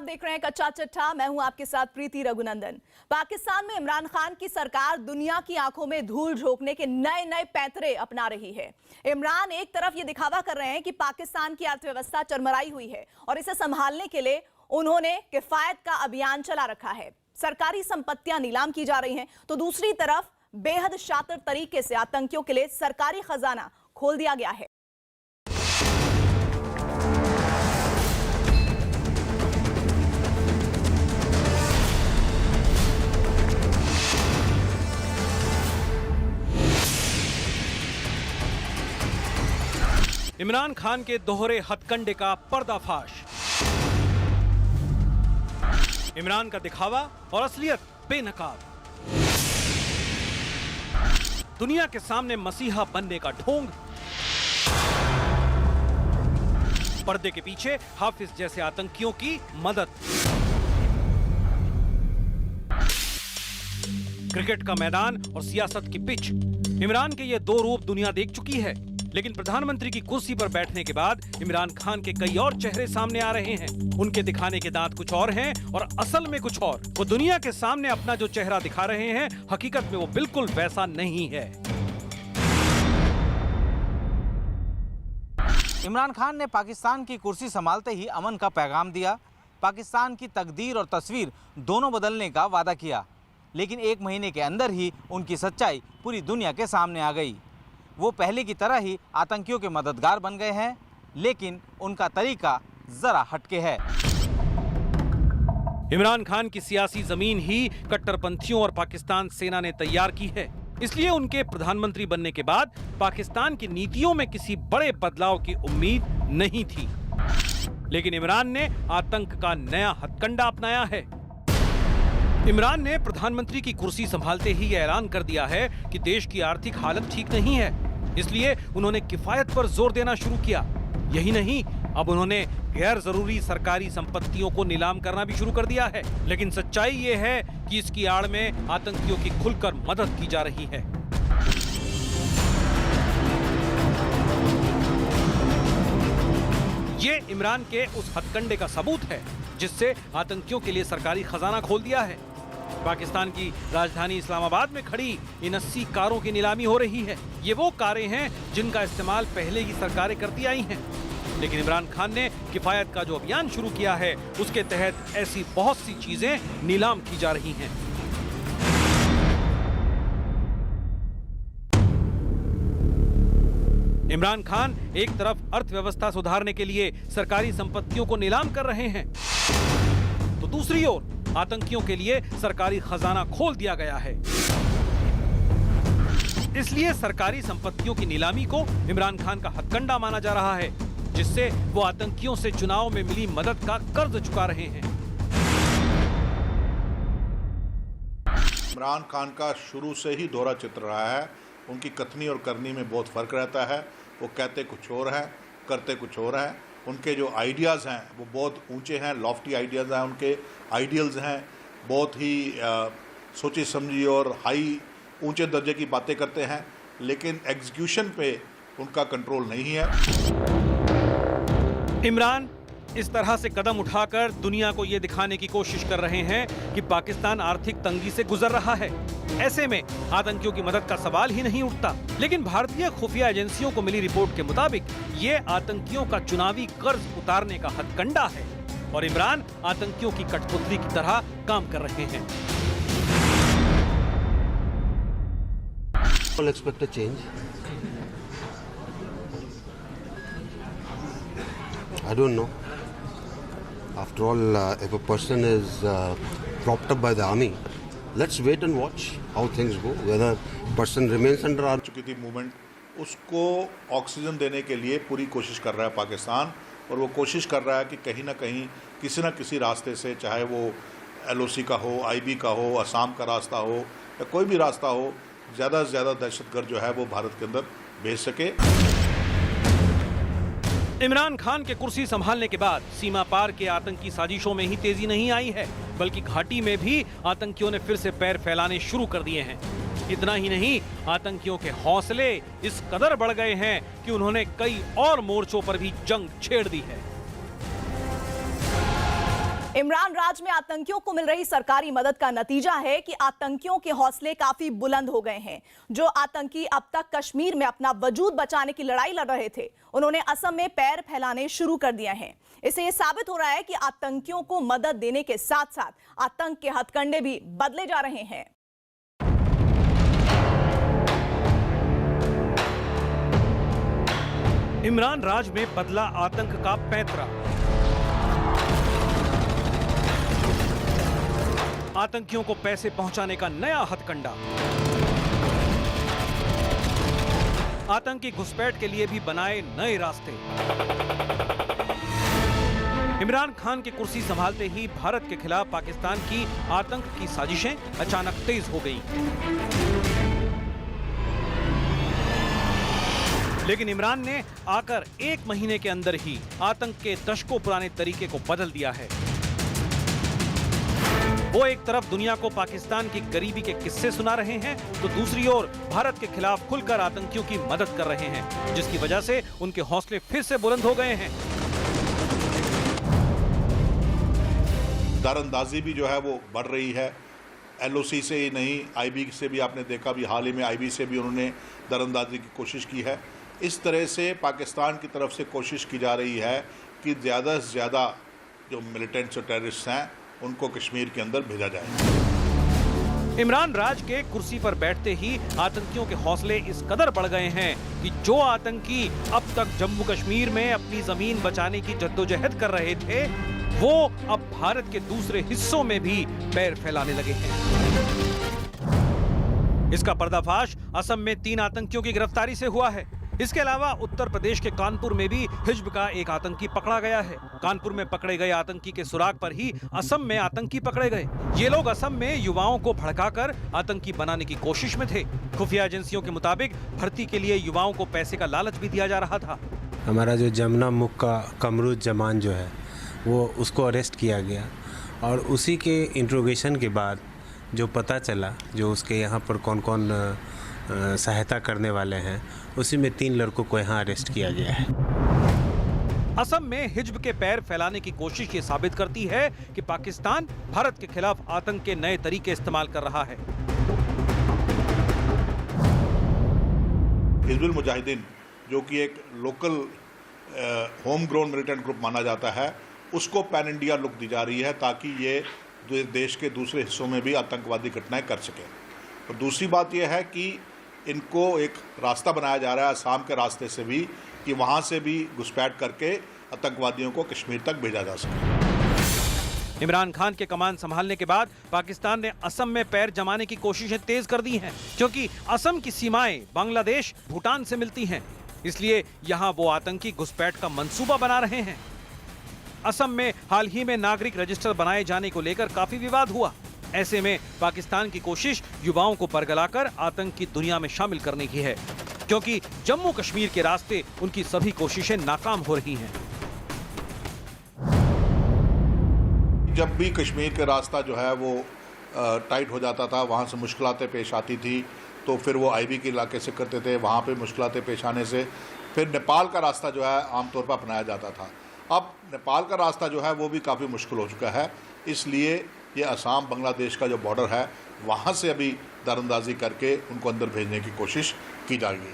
आप देख रहे हैं कच्चा चिट्ठा। मैं हूं आपके साथ प्रीति रघुनंदन। पाकिस्तान में इमरान खान की सरकार दुनिया की आंखों में धूल झोंकने के नए नए पैंतरे अपना रही है। इमरान एक तरफ ये दिखावा कर रहे हैं कि पाकिस्तान की अर्थव्यवस्था चरमराई हुई है और इसे संभालने के लिए उन्होंने किफायत का अभियान चला रखा है। सरकारी संपत्तियां नीलाम की जा रही हैं, तो दूसरी तरफ बेहद शातिर तरीके से आतंकियों के लिए सरकारी खजाना खोल दिया गया है। इमरान खान के दोहरे हथकंडे का पर्दाफाश। इमरान का दिखावा और असलियत बेनकाब। दुनिया के सामने मसीहा बनने का ढोंग। पर्दे के पीछे हाफिज जैसे आतंकियों की मदद। क्रिकेट का मैदान और सियासत की पिच। इमरान के ये दो रूप दुनिया देख चुकी है, लेकिन प्रधानमंत्री की कुर्सी पर बैठने के बाद इमरान खान के कई और चेहरे सामने आ रहे हैं। उनके दिखाने के दांत कुछ और हैं और असल में कुछ और। वो दुनिया के सामने अपना जो चेहरा दिखा रहे हैं, हकीकत में वो बिल्कुल वैसा नहीं है। इमरान खान ने पाकिस्तान की कुर्सी संभालते ही अमन का पैगाम दिया। पाकिस्तान की तकदीर और तस्वीर दोनों बदलने का वादा किया, लेकिन एक महीने के अंदर ही उनकी सच्चाई पूरी दुनिया के सामने आ गई। वो पहले की तरह ही आतंकियों के मददगार बन गए हैं, लेकिन उनका तरीका जरा हटके है। इमरान खान की सियासी जमीन ही कट्टरपंथियों और पाकिस्तान सेना ने तैयार की है। इसलिए उनके प्रधानमंत्री बनने के बाद पाकिस्तान की नीतियों में किसी बड़े बदलाव की उम्मीद नहीं थी। लेकिन इमरान ने आतंक का नया हथकंडा अपनाया है। इमरान ने प्रधानमंत्री की कुर्सी संभालते ही यह ऐलान कर दिया है कि देश की आर्थिक हालत ठीक नहीं है, इसलिए उन्होंने किफायत पर जोर देना शुरू किया। यही नहीं, अब उन्होंने गैर जरूरी सरकारी संपत्तियों को नीलाम करना भी शुरू कर दिया है। लेकिन सच्चाई ये है कि इसकी आड़ में आतंकियों की खुलकर मदद की जा रही है। ये इमरान के उस हथकंडे का सबूत है जिससे आतंकियों के लिए सरकारी खजाना खोल दिया है। पाकिस्तान की राजधानी इस्लामाबाद में खड़ी इन 80 कारों की नीलामी हो रही है। ये वो कारें हैं जिनका इस्तेमाल पहले ही सरकारें करती आई हैं। लेकिन इमरान खान ने किफायत का जो अभियान शुरू किया है, उसके तहत ऐसी बहुत सी चीजें नीलाम की जा रही हैं। इमरान खान एक तरफ अर्थव्यवस्था सुधारने के लिए सरकारी संपत्तियों को नीलाम कर रहे हैं, तो दूसरी ओर आतंकियों के लिए सरकारी खजाना खोल दिया गया है। इसलिए सरकारी संपत्तियों की नीलामी को इमरान खान का हथकंडा माना जा रहा है, जिससे वो आतंकियों से चुनाव में मिली मदद का कर्ज चुका रहे हैं। इमरान खान का शुरू से ही दोहरा चित्र रहा है। उनकी कथनी और करनी में बहुत फर्क रहता है। वो कहते कुछ और है, करते कुछ और है। उनके जो आइडियाज़ हैं वो बहुत ऊंचे हैं, लॉफ्टी आइडियाज़ हैं। उनके आइडियल्स हैं, बहुत ही सोची समझी और हाई ऊंचे दर्जे की बातें करते हैं, लेकिन एग्जीक्यूशन पे उनका कंट्रोल नहीं है। इमरान इस तरह से कदम उठाकर दुनिया को ये दिखाने की कोशिश कर रहे हैं कि पाकिस्तान आर्थिक तंगी से गुजर रहा है। ऐसे में आतंकियों की मदद का सवाल ही नहीं उठता। लेकिन भारतीय खुफिया एजेंसियों को मिली रिपोर्ट के मुताबिक ये आतंकियों का चुनावी कर्ज उतारने का हथकंडा है और इमरान आतंकियों की कठपुतली की तरह काम कर रहे हैं। I don't know. After all, if a person is propped up by the army, let's wait and watch how things go. Whether person remains under our चुकी थी मूवमेंट, उसको ऑक्सीजन देने के लिए पूरी कोशिश कर रहा है पाकिस्तान। और वो कोशिश कर रहा है कि कहीं ना कहीं किसी न किसी रास्ते से, चाहे वो LOC का हो, IB का हो, असम का रास्ता हो या कोई भी रास्ता हो, ज़्यादा से ज़्यादा दहशतगर्द जो है वो भारत के अंदर भेज सके। इमरान खान के कुर्सी संभालने के बाद सीमा पार के आतंकी साजिशों में ही तेजी नहीं आई है, बल्कि घाटी में भी आतंकियों ने फिर से पैर फैलाने शुरू कर दिए हैं। इतना ही नहीं, आतंकियों के हौसले इस कदर बढ़ गए हैं कि उन्होंने कई और मोर्चों पर भी जंग छेड़ दी है। इमरान राज में आतंकियों को मिल रही सरकारी मदद का नतीजा है कि आतंकियों के हौसले काफी बुलंद हो गए हैं। जो आतंकी अब तक कश्मीर में अपना वजूद बचाने की लड़ाई लड़ रहे थे, उन्होंने असम में पैर फैलाने शुरू कर दिए हैं। इससे यह साबित हो रहा है कि आतंकियों को मदद देने के साथ साथ आतंक के हथकंडे भी बदले जा रहे हैं। इमरान राज में बदला आतंक का पैंतरा। आतंकियों को पैसे पहुंचाने का नया हथकंडा। आतंकी घुसपैठ के लिए भी बनाए नए रास्ते। इमरान खान की कुर्सी संभालते ही भारत के खिलाफ पाकिस्तान की आतंक की साजिशें अचानक तेज हो गईं। लेकिन इमरान ने आकर एक महीने के अंदर ही आतंक के दशकों पुराने तरीके को बदल दिया है। वो एक तरफ दुनिया को पाकिस्तान की गरीबी के किस्से सुना रहे हैं, तो दूसरी ओर भारत के खिलाफ खुलकर आतंकियों की मदद कर रहे हैं, जिसकी वजह से उनके हौसले फिर से बुलंद हो गए हैं। दरअंदाजी भी जो है वो बढ़ रही है। LOC से ही नहीं, IB से भी आपने देखा, भी हाल ही में IB से भी उन्होंने दरअंदाजी की कोशिश की है। इस तरह से पाकिस्तान की तरफ से कोशिश की जा रही है कि ज़्यादा से ज़्यादा जो मिलिटेंट्स और टेररिस्ट हैं उनको कश्मीर के अंदर भेजा जाए। इमरान राज के कुर्सी पर बैठते ही आतंकियों के हौसले इस कदर बढ़ गए हैं कि जो आतंकी अब तक जम्मू कश्मीर में अपनी जमीन बचाने की जद्दोजहद कर रहे थे, वो अब भारत के दूसरे हिस्सों में भी पैर फैलाने लगे हैं। इसका पर्दाफाश असम में 3 आतंकियों की गिरफ्तारी से हुआ है। इसके अलावा उत्तर प्रदेश के कानपुर में भी हिज्ब का एक आतंकी पकड़ा गया है। कानपुर में पकड़े गए आतंकी के सुराग पर ही असम में आतंकी पकड़े गए। ये लोग असम में युवाओं को भड़काकर आतंकी बनाने की कोशिश में थे। खुफिया एजेंसियों के मुताबिक भर्ती के लिए युवाओं को पैसे का लालच भी दिया जा रहा था। हमारा जो जमुना मुख का कमरूद जमान जो है वो उसको अरेस्ट किया गया और उसी के इंट्रोगेशन के बाद जो पता चला, जो उसके यहाँ पर कौन कौन सहायता करने वाले हैं, उसी में 3 लड़कों को यहाँ अरेस्ट किया गया है। असम में हिज्ब के पैर फैलाने की कोशिश ये साबित करती है कि पाकिस्तान भारत के खिलाफ आतंक के नए तरीके इस्तेमाल कर रहा है। हिजबुल मुजाहिदीन जो कि एक local home grown militant group माना जाता है, उसको पैन इंडिया लुक दी जा रही है ताकि ये देश के दूसरे हिस्सों में भी आतंकवादी घटनाएं कर सके। और दूसरी बात यह है कि इनको एक रास्ता बनाया जा रहा है असम के रास्ते से भी, कि वहाँ से भी घुसपैठ करके आतंकवादियों को कश्मीर तक भेजा जा सके। इमरान खान के कमान संभालने के बाद पाकिस्तान ने असम में पैर जमाने की कोशिशें तेज कर दी हैं, क्योंकि असम की सीमाएं बांग्लादेश, भूटान से मिलती हैं। इसलिए यहाँ वो आतंकी घुसपैठ का मंसूबा बना रहे हैं। असम में हाल ही में नागरिक रजिस्टर बनाए जाने को लेकर काफी विवाद हुआ। ऐसे में पाकिस्तान की कोशिश युवाओं को बरगलाकर आतंक की दुनिया में शामिल करने की है, क्योंकि जम्मू कश्मीर के रास्ते उनकी सभी कोशिशें नाकाम हो रही हैं। जब भी कश्मीर का रास्ता जो है वो टाइट हो जाता था, वहाँ से मुश्किलातें पेश आती थी, तो फिर वो IB के इलाके से करते थे, वहाँ पे मुश्किलातें पेश आने से फिर नेपाल का रास्ता जो है आमतौर पर अपनाया जाता था। अब नेपाल का रास्ता जो है वो भी काफ़ी मुश्किल हो चुका है, इसलिए ये असम बांग्लादेश का जो बॉर्डर है वहाँ से अभी दरअंदाजी करके उनको अंदर भेजने की कोशिश की जाएगी।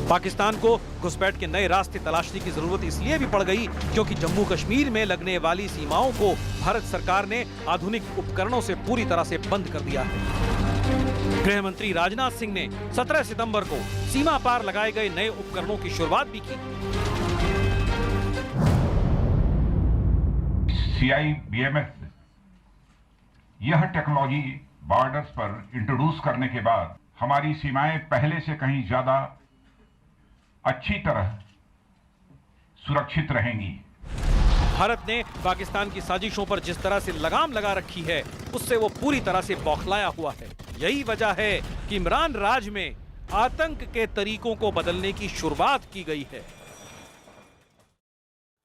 पाकिस्तान को घुसपैठ के नए रास्ते तलाशने की जरूरत इसलिए भी पड़ गई क्योंकि जम्मू कश्मीर में लगने वाली सीमाओं को भारत सरकार ने आधुनिक उपकरणों से पूरी तरह से बंद कर दिया है। गृह मंत्री राजनाथ सिंह ने 17 सितंबर को सीमा पार लगाए गए नए उपकरणों की शुरुआत भी की। CIBMS यह टेक्नोलॉजी बॉर्डर्स पर इंट्रोड्यूस करने के बाद हमारी सीमाएं पहले से कहीं ज्यादा अच्छी तरह सुरक्षित रहेंगी। भारत ने पाकिस्तान की साजिशों पर जिस तरह से लगाम लगा रखी है, उससे वो पूरी तरह से बौखलाया हुआ है। यही वजह है कि इमरान राज में आतंक के तरीकों को बदलने की शुरुआत की गई है।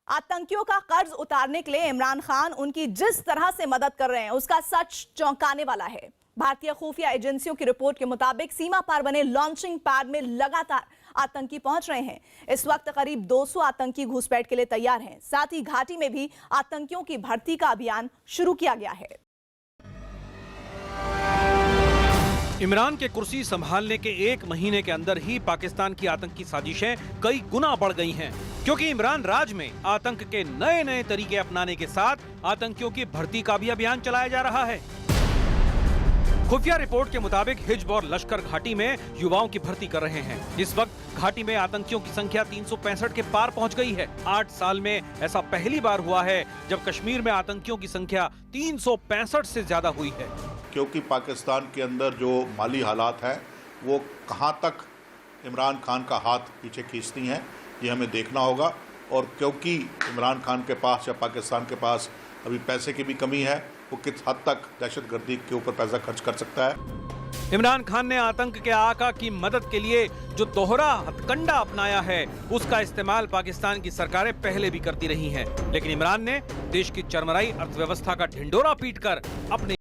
आतंकियों का कर्ज उतारने के लिए इमरान खान उनकी जिस तरह से मदद कर रहे हैं, उसका सच चौंकाने वाला है। भारतीय खुफिया एजेंसियों की रिपोर्ट के मुताबिक सीमा पार बने लॉन्चिंग पैड में लगातार आतंकी पहुंच रहे हैं। इस वक्त करीब 200 आतंकी घुसपैठ के लिए तैयार हैं। साथ ही घाटी में भी आतंकियों की भर्ती का अभियान शुरू किया गया है। इमरान के कुर्सी संभालने के 1 महीने के अंदर ही पाकिस्तान की आतंकी साजिशें कई गुना बढ़ गई हैं, क्योंकि इमरान राज में आतंक के नए नए तरीके अपनाने के साथ आतंकियों की भर्ती का भी अभियान चलाया जा रहा है। खुफिया रिपोर्ट के मुताबिक हिज्ब और लश्कर घाटी में युवाओं की भर्ती कर रहे हैं। इस वक्त घाटी में आतंकियों की संख्या 365 के पार पहुंच गई है। 8 साल में ऐसा पहली बार हुआ है जब कश्मीर में आतंकियों की संख्या 365 से ज्यादा हुई है। क्योंकि पाकिस्तान के अंदर जो माली हालात हैं वो कहाँ तक इमरान खान का हाथ पीछे खींचती हैं, ये हमें देखना होगा। और क्योंकि इमरान खान के पास या पाकिस्तान के पास अभी पैसे की भी कमी है, वो किस हद तक दहशतगर्दी के ऊपर पैसा खर्च कर सकता है। इमरान खान ने आतंक के आका की मदद के लिए जो दोहरा हथकंडा अपनाया है, उसका इस्तेमाल पाकिस्तान की सरकारें पहले भी करती रही हैं। लेकिन इमरान ने देश की चरमराई अर्थव्यवस्था का ढिंडोरा पीटकर अपने